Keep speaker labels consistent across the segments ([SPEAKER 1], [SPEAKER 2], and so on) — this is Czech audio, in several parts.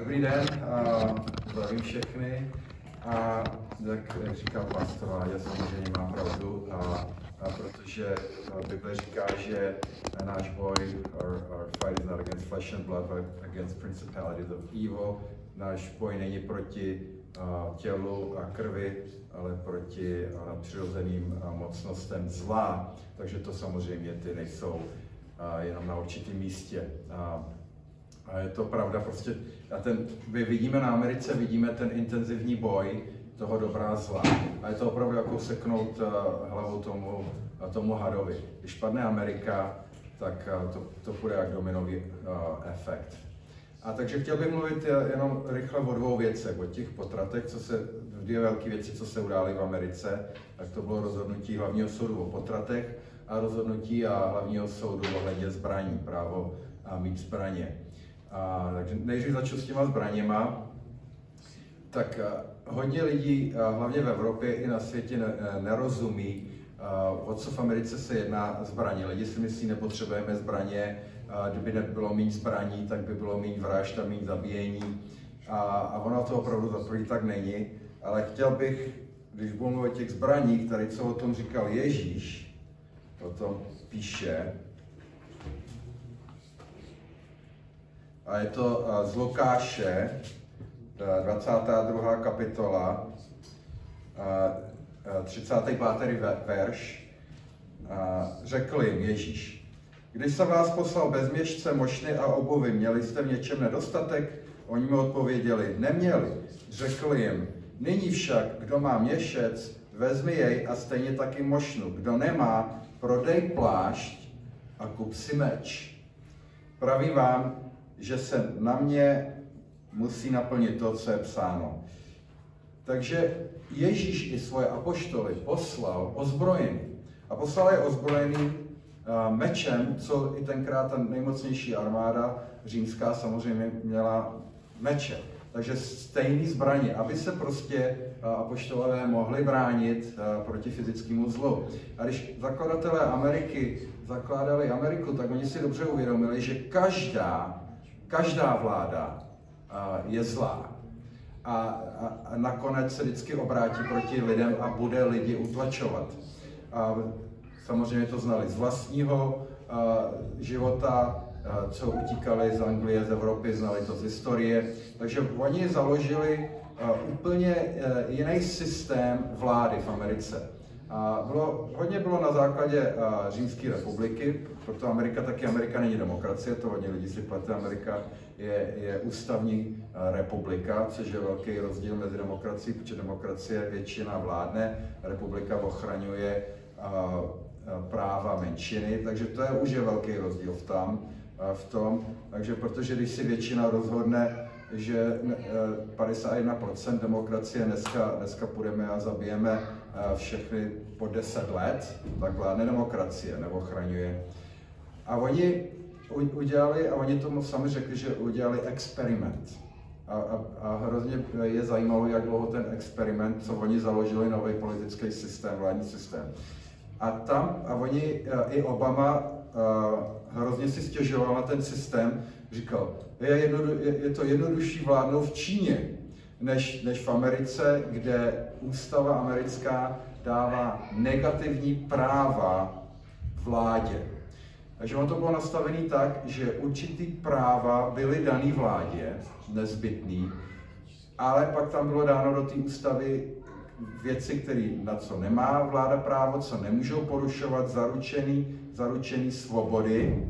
[SPEAKER 1] Dobrý den, zdravím všechny. A jak říkal pastor Láďa, samozřejmě má pravdu, protože Bible říká, že náš boj, our fight is not against flesh and blood, but against principalities of evil. Náš boj není proti tělu a krvi, ale proti nadpřirozeným mocnostem zla. Takže to samozřejmě ty nejsou jenom na určitém místě. A je to pravda, prostě my vidíme na Americe, vidíme ten intenzivní boj toho dobra a zla. A je to opravdu jako seknout hlavou tomu hadovi. Když padne Amerika, tak to bude jak dominový efekt. A takže chtěl bych mluvit jenom rychle o dvou věcech, o těch potratech, dvě velké věci, co se udály v Americe. Tak to bylo rozhodnutí hlavního soudu o potratech a rozhodnutí hlavního soudu ohledně zbraní, právo mít zbraně. Takže než začnu s těma zbraněma, tak hodně lidí, hlavně v Evropě i na světě, nerozumí, o co v Americe se jedná zbraně. Lidi si myslí, nepotřebujeme zbraně, kdyby nebylo méně zbraní, tak by bylo méně vražd a méně zabíjení. A ono to opravdu za první tak není. Ale chtěl bych, když budu mluvit o těch zbraních, tady co o tom říkal Ježíš, o tom píše, a je to z Lukáše, 22. kapitola, 35. verš. Řekl jim Ježíš: Když jsem vás poslal bez měšce, mošny a obuvy, měli jste v něčem nedostatek? Oni mi odpověděli: Neměli. Řekl jim: Nyní však, kdo má měšec, vezmi jej a stejně taky mošnu. Kdo nemá, prodej plášť a kup si meč. Pravím vám, že se na mě musí naplnit to, co je psáno. Takže Ježíš i svoje apoštoly poslal ozbrojený. A poslal je ozbrojený mečem, co i tenkrát ta nejmocnější armáda římská samozřejmě měla meče. Takže stejný zbraně, aby se prostě apoštolové mohli bránit proti fyzickému zlu. A když zakladatelé Ameriky zakládali Ameriku, tak oni si dobře uvědomili, že každá vláda je zlá. A nakonec se vždycky obrátí proti lidem a bude lidi utlačovat. A samozřejmě to znali z vlastního života, co utíkali z Anglie, z Evropy, znali to z historie. Takže oni založili úplně jiný systém vlády v Americe. Hodně bylo na základě Římské republiky, proto Amerika není demokracie, to hodně lidí si plete. Amerika je ústavní republika, což je velký rozdíl mezi demokracií, protože demokracie většina vládne, republika ochraňuje práva menšiny, takže to už velký rozdíl v tom. Takže protože když si většina rozhodne, že 51% demokracie dneska půjdeme a zabijeme všechny po 10 let, tak vládne demokracie, neochraňuje. A oni udělali, a oni tomu sami řekli, že udělali experiment. A hrozně je zajímavé, jak dlouho ten experiment, co oni založili nový politický systém, vládní systém. A oni, i Obama, hrozně si stěžoval na ten systém, říkal, je to jednodušší vládnout v Číně, než v Americe, kde ústava americká dává negativní práva vládě. Takže on to bylo nastavený tak, že určitý práva byly daný vládě, nezbytný, ale pak tam bylo dáno do té ústavy věci, na co nemá vláda právo, co nemůžou porušovat, zaručený svobody,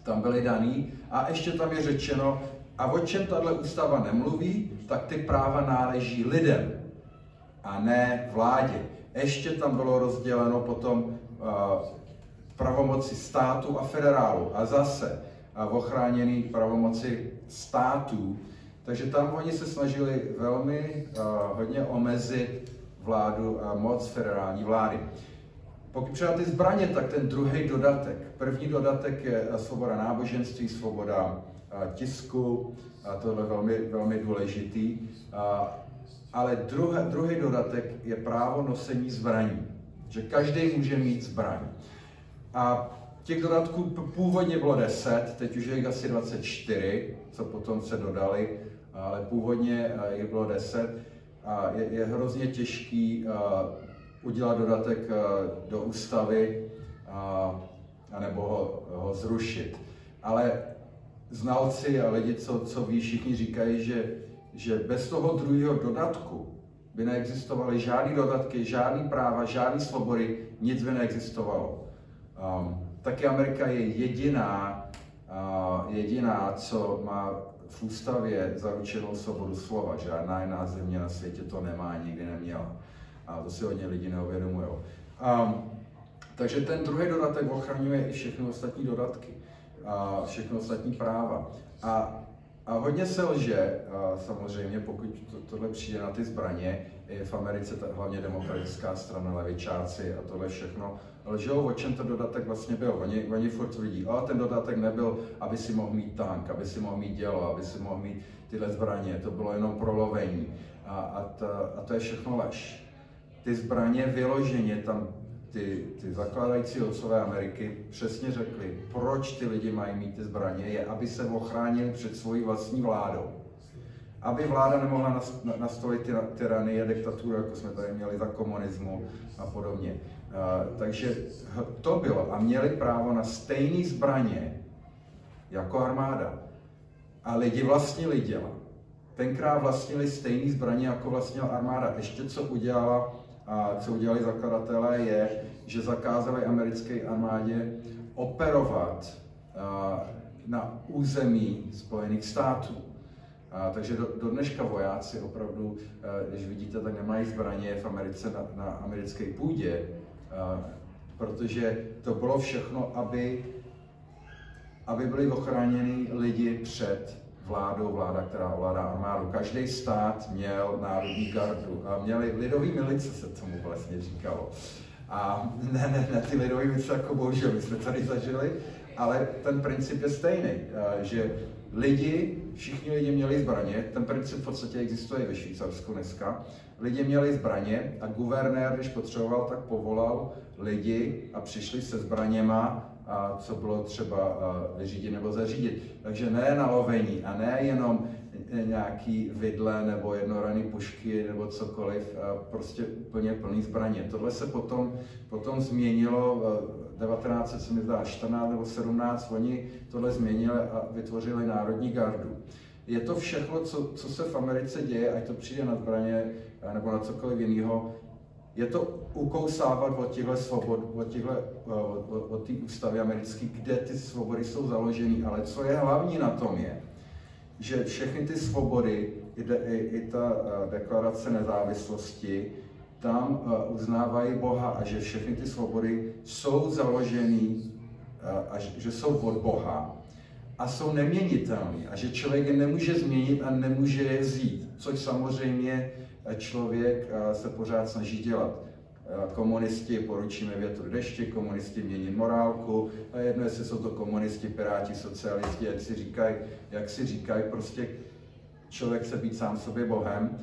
[SPEAKER 1] tam byly daný. A ještě tam je řečeno, a o čem tahle ústava nemluví, tak ty práva náleží lidem a ne vládě. Ještě tam bylo rozděleno potom pravomoci státu a federálu a zase ochráněný pravomoci států. Takže tam oni se snažili velmi hodně omezit vládu a moc federální vlády. Pokud třeba ty zbraně, tak ten druhý dodatek. První dodatek je svoboda náboženství, svoboda tisku, a to je velmi, velmi důležitý. Ale druhý dodatek je právo nosení zbraní, že každý může mít zbraň. A Těch dodatků původně bylo 10, teď už je jich asi 24, co potom se dodali, ale původně jich bylo 10. A je hrozně těžký udělat dodatek do ústavy anebo ho zrušit. Ale znalci a lidi, co ví, všichni říkají, že bez toho druhého dodatku by neexistovaly žádný dodatky, žádný práva, žádný svobody, nic by neexistovalo. Taky Amerika je jediná, co má v ústavě zaručenou svobodu slova. Žádná jiná země na světě to nemá, nikdy neměla. A to si hodně lidi neuvědomují. Takže ten druhý dodatek ochraňuje i všechny ostatní dodatky, všechny ostatní práva. A hodně se lže, samozřejmě, pokud tohle přijde na ty zbraně, je v Americe hlavně demokratická strana, levičáci a tohle všechno, lžou, o čem ten dodatek vlastně byl. Oni furt tvrdí, ten dodatek nebyl, aby si mohl mít tank, aby si mohl mít dělo, aby si mohl mít tyhle zbraně, to bylo jenom pro lovení. A to je všechno lež. Ty zbraně vyloženě tam ty zakládající otcové Ameriky přesně řekli, proč ty lidi mají mít ty zbraně, je, aby se ochránili před svojí vlastní vládou. Aby vláda nemohla nastolit tyranie, diktaturu, jako jsme tady měli za komunismu a podobně. Takže to bylo a měli právo na stejné zbraně jako armáda. A lidi vlastnili děla. Tenkrát vlastnili stejné zbraně, jako vlastnila armáda. Ještě co udělali zakladatelé je, že zakázali americké armádě operovat na území Spojených států. Takže do dneška vojáci opravdu, když vidíte, tak nemají zbraně v Americe na americké půdě, protože to bylo všechno, aby byli ochráněni lidi před vláda, která ovládá armádu. Každý stát měl národní gardu a měli lidový milice, se tomu vlastně říkalo. A ne ty lidový milice, jako bohužel, my jsme tady zažili, ale ten princip je stejný, že všichni lidi měli zbraně, ten princip v podstatě existuje ve Švýcarsku dneska. Lidi měli zbraně a guvernér, když potřeboval, tak povolal lidi a přišli se zbraněma, a co bylo třeba vyřídit nebo zařídit. Takže ne na lovení a ne jenom nějaký vidle nebo jednoranné pušky nebo cokoliv, prostě úplně plný zbraně. Tohle se potom změnilo 1914 nebo 17, oni tohle změnili a vytvořili Národní gardu. Je to všechno, co se v Americe děje, ať to přijde na zbraně nebo na cokoliv jiného, je to ukousávat od těchto svobod, od té ústavy americké, kde ty svobody jsou založeny, ale co je hlavní na tom je, že všechny ty svobody, i ta deklarace nezávislosti, tam uznávají Boha a že všechny ty svobody jsou založeny, a že jsou od Boha a jsou neměnitelné a že člověk je nemůže změnit a nemůže je vzít, což samozřejmě člověk se pořád snaží dělat. Komunisti poručíme větru deště, komunisti mění morálku, a jedno, jestli jsou to komunisti, piráti, socialisti, jak si říkají, prostě člověk se být sám sobě Bohem.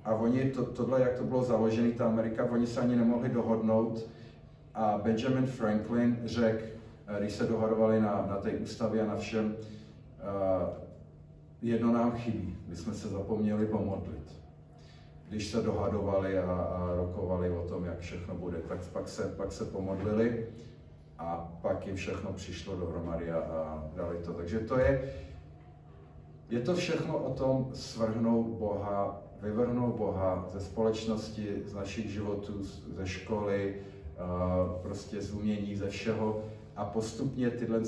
[SPEAKER 1] A oni tohle, jak to bylo založené, ta Amerika, oni se ani nemohli dohodnout. A Benjamin Franklin řekl, když se dohadovali na té ústavě a na všem, jedno nám chybí, my jsme se zapomněli pomodlit. Když se dohadovali a rokovali o tom, jak všechno bude, tak pak se pomodlili a pak jim všechno přišlo dohromady a dali to. Takže je to všechno o tom svrhnout Boha, vyvrhnout Boha ze společnosti, z našich životů, ze školy, prostě z umění, ze všeho a postupně tyhle,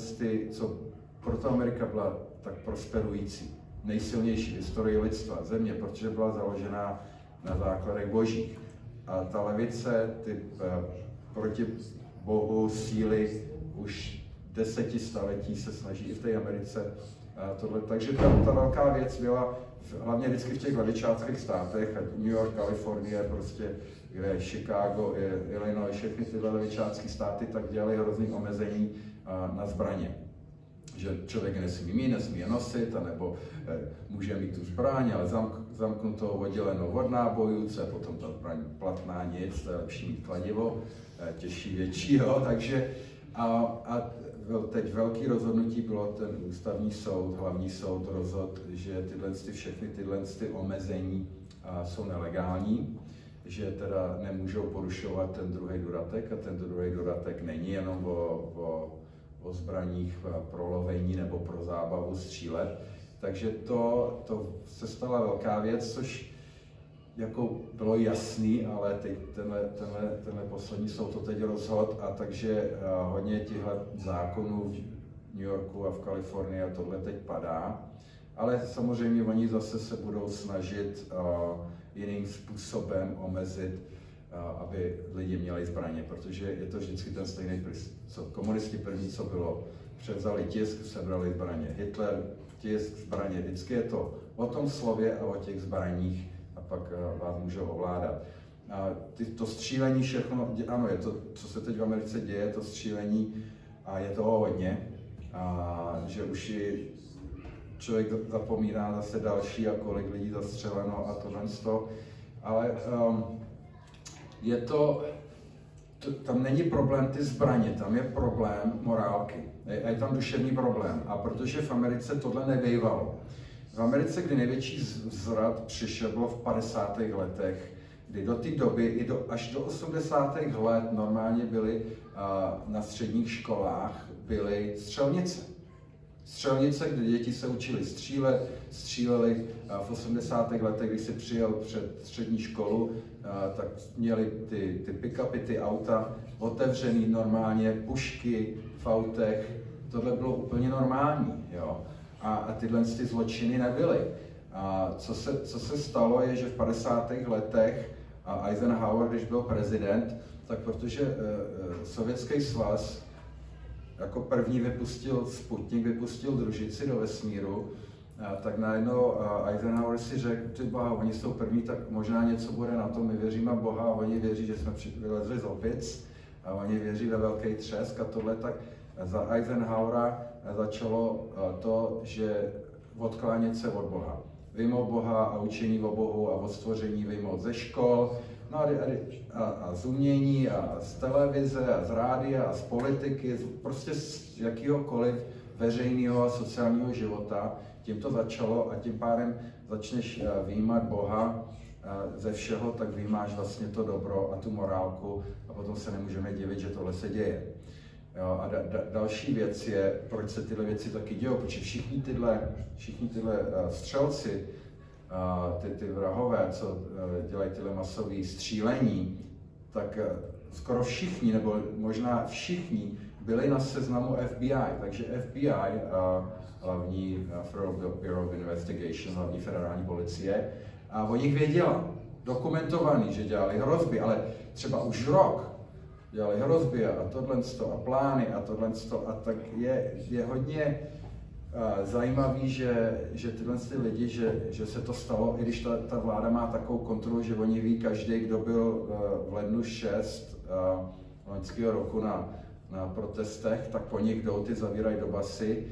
[SPEAKER 1] co proto Amerika byla tak prosperující, nejsilnější v historii lidstva, země, protože byla založená na základech božích. A ta levice, ty proti Bohu síly už 10 staletí se snaží i v té Americe tohle. Takže ta velká věc byla hlavně vždycky v těch levičáckých státech, New York, Kalifornie, prostě, kde Chicago, Illinois, všechny tyhle levičácké státy tak dělali hrozný omezení na zbraně. Že člověk nesmí je nosit, anebo může mít tu zbraň, ale zamknutou, oddělenou od nábojů, co je potom ta zbraň platná, nic, to je lepší mít kladivo, těžší, větší, jo, takže A teď velký rozhodnutí bylo, ten ústavní soud, hlavní soud rozhodl, že všechny tyhle omezení jsou nelegální, že teda nemůžou porušovat ten druhý dodatek, a ten druhý dodatek není jenom o zbraních pro lovení nebo pro zábavu střílet. Takže to se stala velká věc, což jako bylo jasný, ale teď tenhle poslední soud to teď rozhodl, a takže hodně těchto zákonů v New Yorku a v Kalifornii a tohle teď padá. Ale samozřejmě oni zase se budou snažit jiným způsobem omezit, aby lidi měli zbraně, protože je to vždycky ten stejný co komunisti první, co bylo, převzali tisk, sebrali zbraně. Hitler, tisk, zbraně, vždycky je to o tom slově a o těch zbraních, a pak vás můžou ovládat. To střílení všechno, ano, je to, co se teď v Americe děje, to střílení, a je toho hodně, že už i člověk zapomíná zase další a kolik lidí zastřeleno a tohle z toho, ale tam není problém ty zbraně, tam je problém morálky. Je tam duševní problém. A protože v Americe tohle nebejvalo. V Americe, kdy největší zvrat přišel, bylo v 50. letech, kdy do té doby, až do 80. let normálně byly na středních školách byly střelnice. Střelnice, kde děti se učili stříleli v 80. letech, když si přijel před střední školu, tak měli ty pick-upy, ty auta otevřený normálně, pušky v autech, tohle bylo úplně normální, jo. A tyhle zločiny nebyly. Co se stalo je, že v 50. letech Eisenhower, když byl prezident, tak protože Sovětský svaz jako první vypustil Sputnik, vypustil družici do vesmíru, tak najednou Eisenhower si řekl, ty boha, oni jsou první, tak možná něco bude na tom, my věříme Boha, a oni věří, že jsme vylezli z opic, a oni věří ve velký třesk a tohle, tak za Eisenhowera začalo to, že odklánět se od Boha. Vyjmout Boha a učení o Bohu a o stvoření vyjmout ze škol, no a z umění a z televize a z rádia a z politiky, prostě z jakýhokoliv veřejného a sociálního života. Tím to začalo, a tím pádem začneš vyjímat Boha ze všeho, tak vyjímáš vlastně to dobro a tu morálku, a potom se nemůžeme divit, že tohle se děje. Jo, a další věc je, proč se tyhle věci taky dějou, protože všichni tyhle střelci, ty vrahové, co dělají tyhle masové střílení, tak skoro všichni, nebo možná všichni, byli na seznamu FBI, takže FBI, hlavní Federal Bureau of Investigation, hlavní federální policie, a o nich věděla, dokumentovaný, že dělali hrozby, ale třeba už rok dělali hrozby a tohle a plány a tohle, a tak je hodně zajímavý, že tyhle lidi, že se to stalo, i když ta vláda má takovou kontrolu, že oni ví každý, kdo byl v lednu 6 loňského roku na protestech, tak po nich jdou, ty zavírají do basy,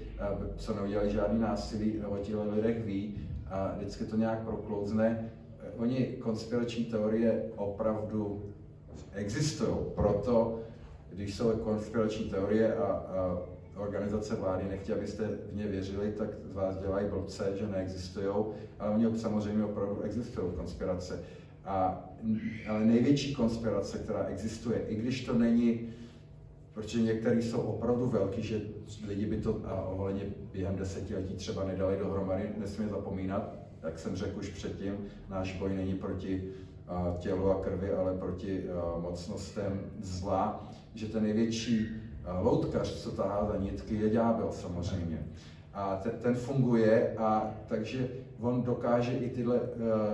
[SPEAKER 1] co neudělali žádný násilí, o těch lidech ví, a vždycky to nějak proklouzne. Oni konspirační teorie opravdu existují, proto když jsou konspirační teorie a organizace vlády nechtějí, abyste v ně věřili, tak z vás dělají blbce, že neexistují, ale oni samozřejmě opravdu existují konspirace. Ale největší konspirace, která existuje, i když to není, protože některý jsou opravdu velký, že lidi by to ohledně během desetiletí třeba nedali dohromady, nesmí zapomínat, jak jsem řekl už předtím, náš boj není proti tělu a krvi, ale proti mocnostem zla, že ten největší loutkař, co tahá za nitky, je ďábel samozřejmě. A ten funguje, a takže on dokáže i tyhle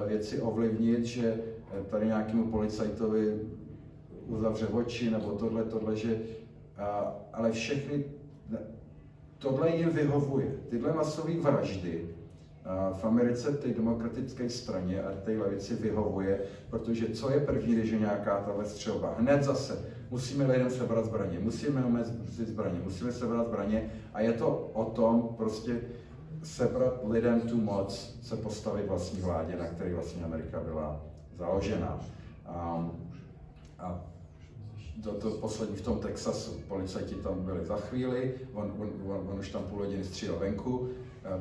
[SPEAKER 1] věci ovlivnit, že tady nějakému policajtovi uzavře oči, nebo tohle, že ale všechny, tohle jim vyhovuje. Tyhle masové vraždy v Americe té demokratické straně a té levici vyhovuje, protože co je první, když je nějaká tahle střelba? Hned zase musíme lidem sebrat zbraně, musíme omezit zbraně, musíme sebrat zbraně, a je to o tom prostě sebrat lidem tu moc se postavit vlastní vládě, na které vlastně Amerika byla založena. to poslední v tom Texasu. Policajti tam byli za chvíli, on už tam půl hodiny střílel venku,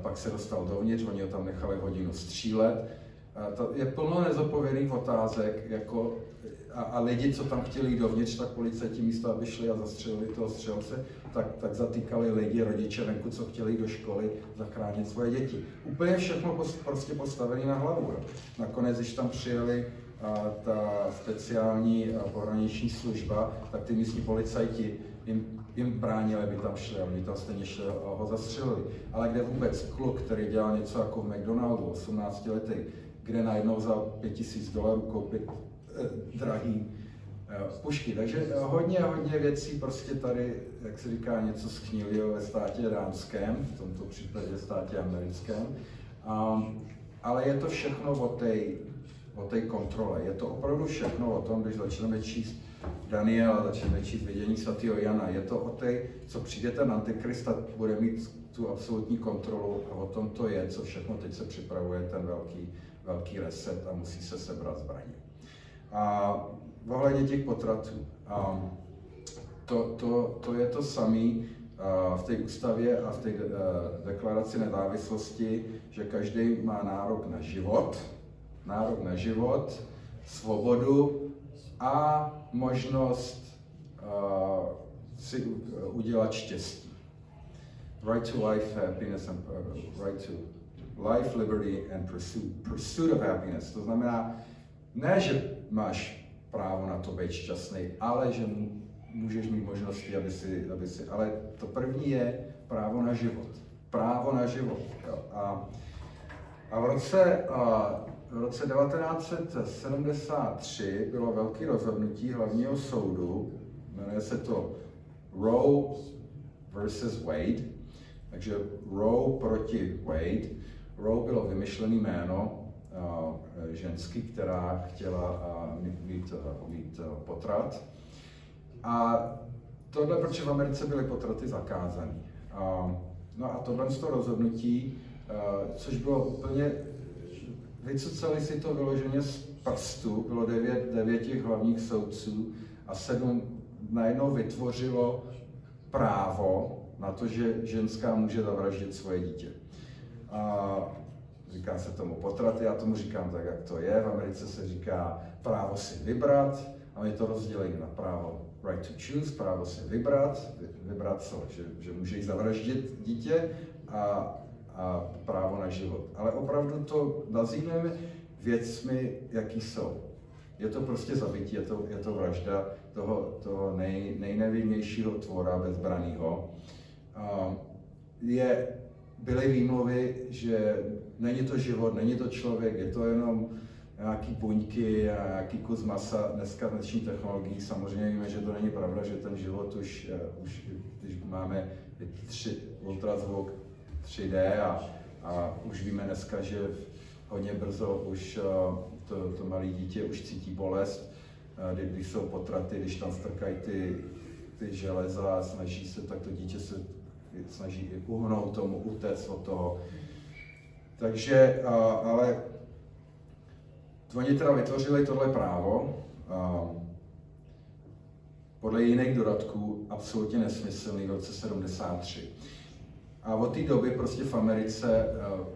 [SPEAKER 1] pak se dostal dovnitř, oni ho tam nechali hodinu střílet. Je plno nezodpovědných otázek, jako, a lidi, co tam chtěli jít dovnitř, tak policajti místo, aby šli a zastřelili toho střelce, tak zatýkali lidi, rodiče venku, co chtěli jít do školy, zachránit svoje děti. Úplně všechno prostě postavené na hlavu. Jo. Nakonec, když tam přijeli ta speciální pohraniční služba, tak ty místní policajti jim bránili, aby tam šli, a oni tam stejně šli a ho zastřelili. Ale kde vůbec kluk, který dělal něco jako v McDonaldu, 18 letý, kde najednou za $5,000 koupit drahý pušky. Takže hodně věcí prostě tady, jak se říká, něco schnililo ve státě dánském, v tomto případě státě americkém. Ale je to všechno o té kontrole. Je to opravdu všechno o tom, když začneme číst Daniela, začneme číst vidění svatého Jana. Je to o té, co přijde ten antikrist a bude mít tu absolutní kontrolu, a o tom to je, co všechno teď se připravuje, ten velký reset, a musí se sebrat zbraně. A ohledně těch potratů, to je to samé v té ústavě a v té deklaraci nezávislosti, že každý má nárok na život, svobodu a možnost si udělat štěstí. Right to life, happiness, and right to life, liberty and pursuit of happiness. To znamená, ne, že máš právo na to být šťastný, ale že můžeš mít možnosti, aby si, ale to první je právo na život. Právo na život. Jo. A v roce 1973 bylo velké rozhodnutí hlavního soudu, jmenuje se to Roe versus Wade, takže Roe proti Wade. Roe bylo vymyšlené jméno ženský, která chtěla mít potrat. A tohle, proč v Americe byly potraty zakázané. No a tohle z toho rozhodnutí, což bylo úplně, vycucali si to vyloženě z prstu, bylo 9 těch hlavních soudců a 7 najednou vytvořilo právo na to, že ženská může zavraždit svoje dítě. Říká se tomu potraty, já tomu říkám tak, jak to je. V Americe se říká právo si vybrat, a my to rozdělili na právo right to choose, právo si vybrat co, že může jí zavraždit dítě, a právo na život. Ale opravdu to nazýváme věcmi, jaký jsou. Je to prostě zabití, je to vražda toho nejnevinnějšího tvora bezbranného. Byly výmluvy, že není to život, není to člověk, je to jenom nějaký buňky a nějaký kus masa. Dneska dnešní technologií samozřejmě víme, že to není pravda, že ten život už když máme ultrazvuk 3D a už víme dneska, že hodně brzo už to malé dítě už cítí bolest, když jsou potraty, když tam strkají ty železa a snaží se, tak to dítě se snaží uhnout tomu, utéct od toho. Takže, ale oni teda vytvořili tohle právo, podle jiných dodatků absolutně nesmyslný v roce 73. A od té doby prostě v Americe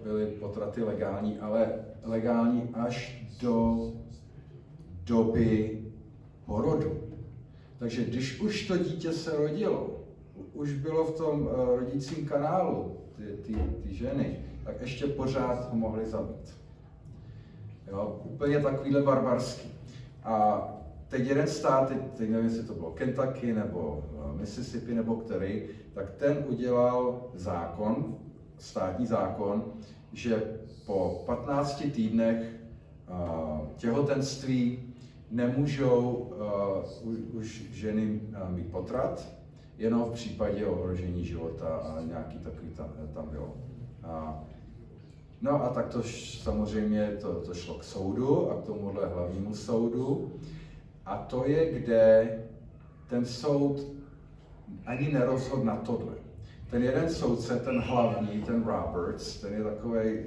[SPEAKER 1] byly potraty legální, ale legální až do doby porodu. Takže když už to dítě se rodilo, už bylo v tom rodícím kanálu ty ženy, tak ještě pořád ho mohli zabít. Jo, úplně takovýhle barbarský. A teď jeden stát, teď nevím, jestli to bylo Kentucky nebo Mississippi nebo který, tak ten udělal zákon, státní zákon, že po 15 týdnech těhotenství nemůžou už ženy mít potrat, jenom v případě ohrožení života a nějaký takový tam bylo. No a tak to samozřejmě to šlo k soudu a k tomuhle hlavnímu soudu. A to je, kde ten soud ani nerozhodl na tohle. Ten jeden soudce, ten hlavní, ten Roberts, ten je takovej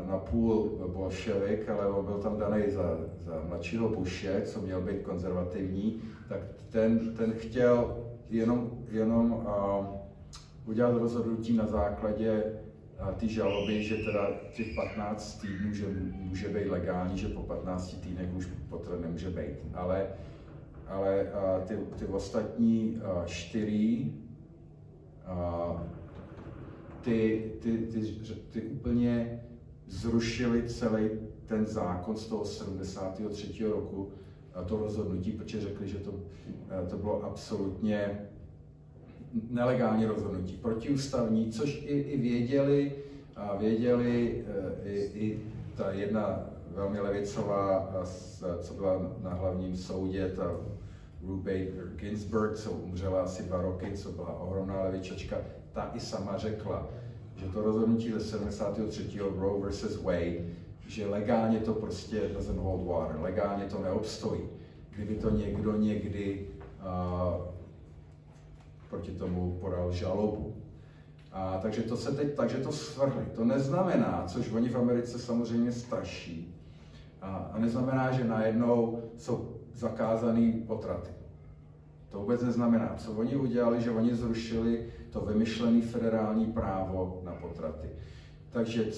[SPEAKER 1] na půl bolševik, ale on byl tam daný za mladšího Bushe, co měl být konzervativní, tak ten chtěl jenom udělat rozhodnutí na základě ty žaloby, že teda těch 15 týdnů, že může být legální, že po 15 týdnech už potrat nemůže být. Ale ty ostatní 4 ty úplně zrušili celý ten zákon z toho 73. roku, to rozhodnutí, protože řekli, že to bylo absolutně nelegální rozhodnutí, protiústavní, což i věděli i ta jedna velmi levicová, co byla na hlavním soudě, ta Ruth Bader Ginsburg, co umřela asi 2 roky, co byla ohromná levičačka, ta i sama řekla, že to rozhodnutí ze 73. Roe versus Wade, že legálně to prostě doesn't hold water, legálně to neobstojí. Kdyby to někdo někdy proti tomu podal žalobu. Takže to svrhli. To neznamená, což oni v Americe samozřejmě straší, a neznamená, že najednou jsou zakázaný potraty. To vůbec neznamená. Co oni udělali, že oni zrušili to vymyšlené federální právo na potraty. Takže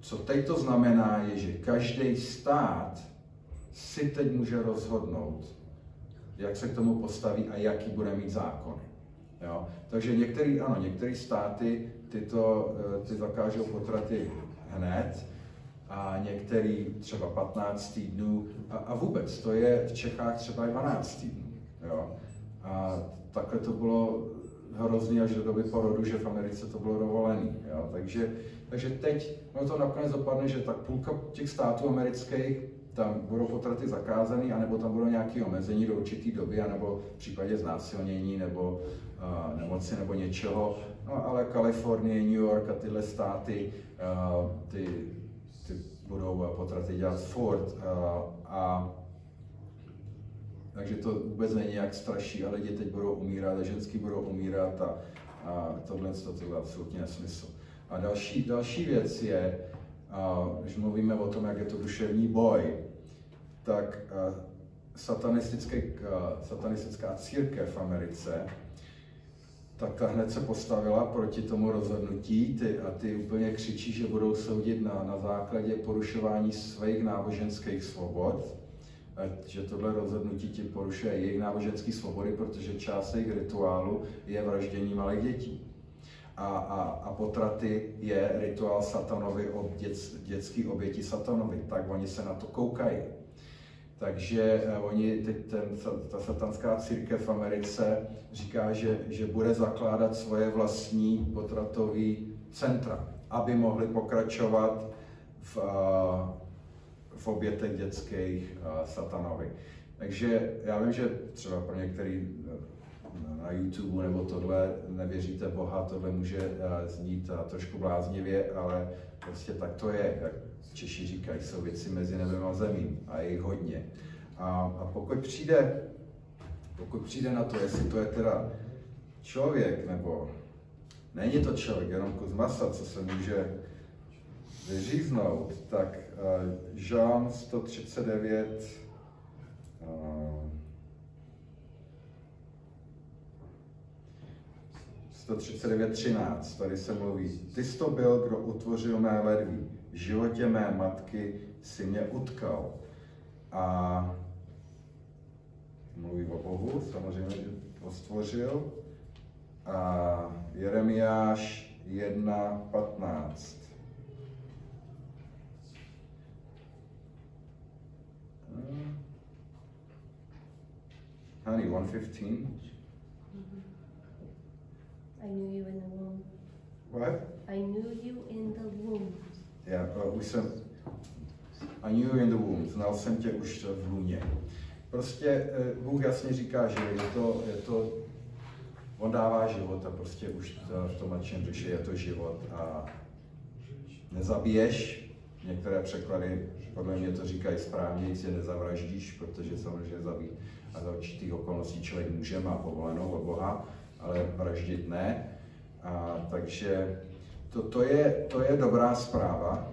[SPEAKER 1] co teď to znamená, je, že každý stát si teď může rozhodnout, jak se k tomu postaví a jaký bude mít zákony. Jo? Takže některé státy ty zakážou potraty hned a některý třeba 15 týdnů a vůbec, to je v Čechách třeba 12 týdnů. Jo? A takhle to bylo hrozný až do doby porodu, že v Americe to bylo dovolený. Jo? Takže teď to nakonec dopadne, že tak půlka těch států amerických tam budou potraty zakázaný, anebo tam budou nějaké omezení do určité doby, anebo v případě znásilnění, nebo nemoci, nebo něčeho. No, ale Kalifornie, New York a tyhle státy, ty budou potraty dělat furt. Takže to vůbec není jak straší, ale lidi teď budou umírat a ženský budou umírat a tohle je absolutně nesmysl. A další věc je, když mluvíme o tom, jak je to duševní boj, tak satanistická církev v Americe, tak ta hned se postavila proti tomu rozhodnutí a ty úplně křičí, že budou soudit na základě porušování svých náboženských svobod, že tohle rozhodnutí ti porušuje jejich náboženské svobody, protože část jejich rituálu je vraždění malých dětí. A potraty je rituál satanovi, dětský oběti satanovi, tak oni se na to koukají. Takže ta satanská církev v Americe říká, že bude zakládat svoje vlastní potratové centra, aby mohli pokračovat v obětech dětských satanovi. Takže já vím, že třeba pro některý na YouTube nebo tohle nevěříte Boha, tohle může znít trošku bláznivě, ale prostě tak to je, jak Češi říkají, jsou věci mezi nebem a zemí a je jich hodně. A pokud přijde na to, jestli to je teda člověk, nebo není to člověk, jenom kus masa, co se může vyříznout, tak Žalm 139:13, tady se mluví: Ty jsi to byl, kdo utvořil mé ledví, v životě mé matky si mě utkal. A mluví o Bohu, samozřejmě, že ho stvořil. A Jeremiáš 1:15. Honey, 1:15.
[SPEAKER 2] I knew you in the womb.
[SPEAKER 1] What?
[SPEAKER 2] I knew you in the womb.
[SPEAKER 1] Yeah, I knew you in the womb. Znal jsem tě už v lůně. Prostě Bůh jasně říká, že je to on dává život a prostě už v tom mladším řeši je to život a nezabiješ. Některé překlady podle mě to říkají správně, že nezavraždíš, protože samozřejmě zabít a za určitých okolností člověk může, má povolenou od Boha, ale vraždit ne. Takže To je dobrá zpráva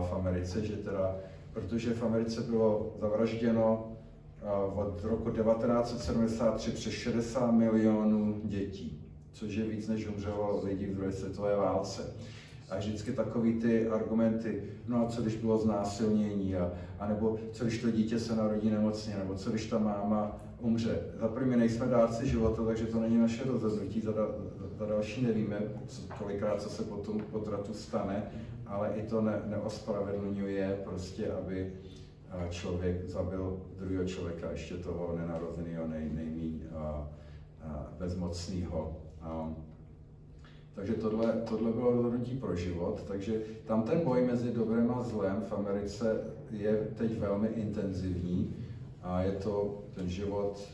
[SPEAKER 1] v Americe, že teda, protože v Americe bylo zavražděno od roku 1973 přes 60 milionů dětí, což je víc, než umřelo lidí v druhé světové válce. A vždycky takový ty argumenty, no a co když bylo znásilnění, a nebo co když to dítě se narodí nemocně, nebo co když ta máma umře. Za první nejsme dárci života, takže to není naše rozhodnutí, za další nevíme kolikrát, co se po tom potratu stane, ale i to neospravedlňuje prostě, aby člověk zabil druhého člověka, ještě toho nenarozeného, nejméně bezmocného. Takže tohle bylo rozhodnutí pro život, takže tam ten boj mezi dobrem a zlem v Americe je teď velmi intenzivní a je to ten život,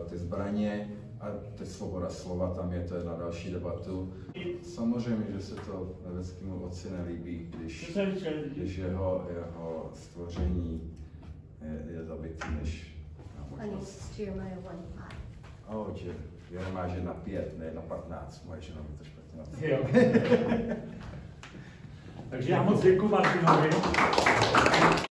[SPEAKER 1] ty zbraně a teď svoboda slova, tam je to na další debatu. Samozřejmě, že se to nebeskému otci nelíbí, když jeho stvoření je zabitý než na možnost. Jeremiáš 1:5, ne 1:15, moje žena by to špatně napsala.
[SPEAKER 3] Takže já moc děkuji Martinovi.